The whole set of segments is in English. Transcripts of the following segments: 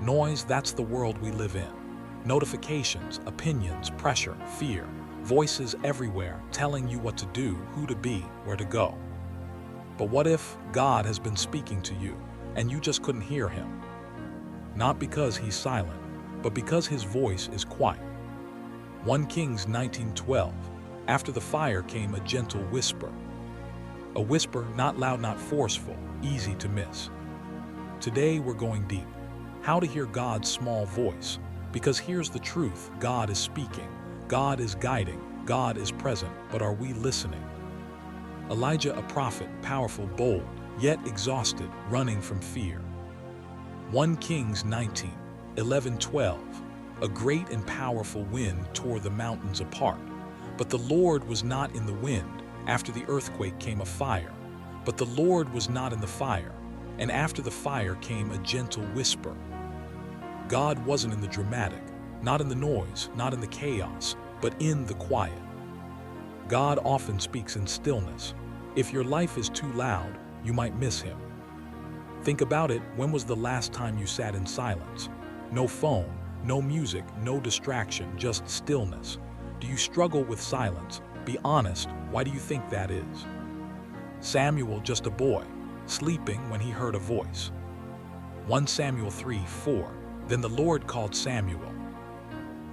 Noise, that's the world we live in. Notifications, opinions, pressure, fear, voices everywhere telling you what to do, who to be, where to go. But what if God has been speaking to you and you just couldn't hear him? Not because he's silent, but because his voice is quiet. 1 Kings 19:12. After the fire came a gentle whisper. A whisper, not loud, not forceful, easy to miss. Today we're going deep. How to hear God's small voice. Because here's the truth: God is speaking, God is guiding, God is present, but are we listening? Elijah, a prophet, powerful, bold, yet exhausted, running from fear. 1 Kings 19:11-12. A great and powerful wind tore the mountains apart. But the Lord was not in the wind. After the earthquake came a fire. But the Lord was not in the fire. And after the fire came a gentle whisper. God wasn't in the dramatic, not in the noise, not in the chaos, but in the quiet. God often speaks in stillness. If your life is too loud, you might miss him. Think about it. When was the last time you sat in silence? No phone, no music, no distraction, just stillness. Do you struggle with silence? Be honest, why do you think that is? Samuel, just a boy, sleeping when he heard a voice. 1 Samuel 3:4. Then the Lord called Samuel.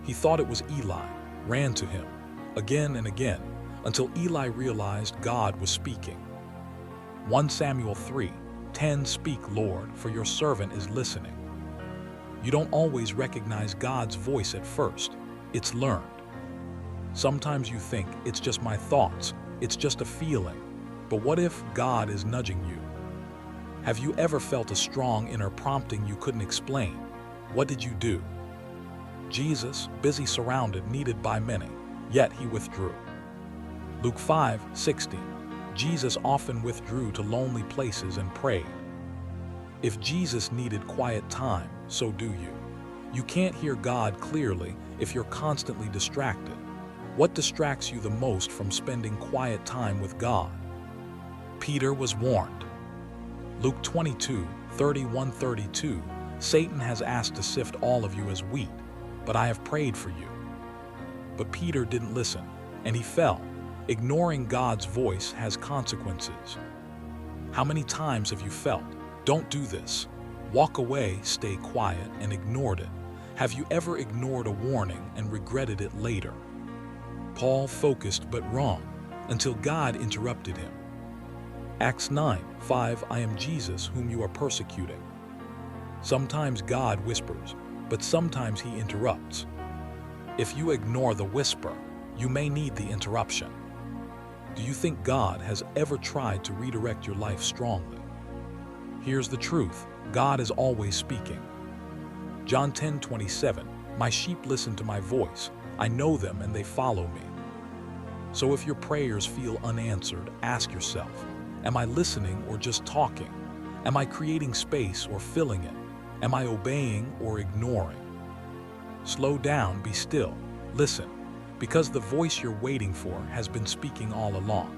He thought it was Eli, ran to him, again and again, until Eli realized God was speaking. 1 Samuel 3:10. Speak, Lord, for your servant is listening. You don't always recognize God's voice at first. It's learned. Sometimes you think, it's just my thoughts, it's just a feeling. But what if God is nudging you? Have you ever felt a strong inner prompting you couldn't explain? What did you do? Jesus, busy, surrounded, needed by many, yet he withdrew. Luke 5:16. Jesus often withdrew to lonely places and prayed. If Jesus needed quiet time, so do you. You can't hear God clearly if you're constantly distracted. What distracts you the most from spending quiet time with God? Peter was warned. Luke 22:31-32. Satan has asked to sift all of you as wheat, but I have prayed for you. But Peter didn't listen, and he fell. Ignoring God's voice has consequences. How many times have you felt, don't do this, walk away, stay quiet, and ignored it? Have you ever ignored a warning and regretted it later? Paul focused but wrong, until God interrupted him. Acts 9:5. I am Jesus whom you are persecuting. Sometimes God whispers, but sometimes he interrupts. If you ignore the whisper, you may need the interruption. Do you think God has ever tried to redirect your life strongly? Here's the truth: God is always speaking. John 10:27. My sheep listen to my voice. I know them and they follow me. So if your prayers feel unanswered, ask yourself, am I listening or just talking? Am I creating space or filling it? Am I obeying or ignoring? Slow down, be still, listen, because the voice you're waiting for has been speaking all along.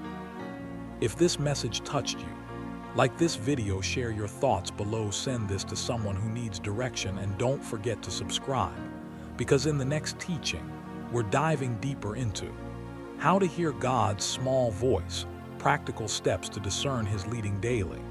If this message touched you, like this video, share your thoughts below, send this to someone who needs direction, and don't forget to subscribe, because in the next teaching, we're diving deeper into how to hear God's small voice, practical steps to discern his leading daily.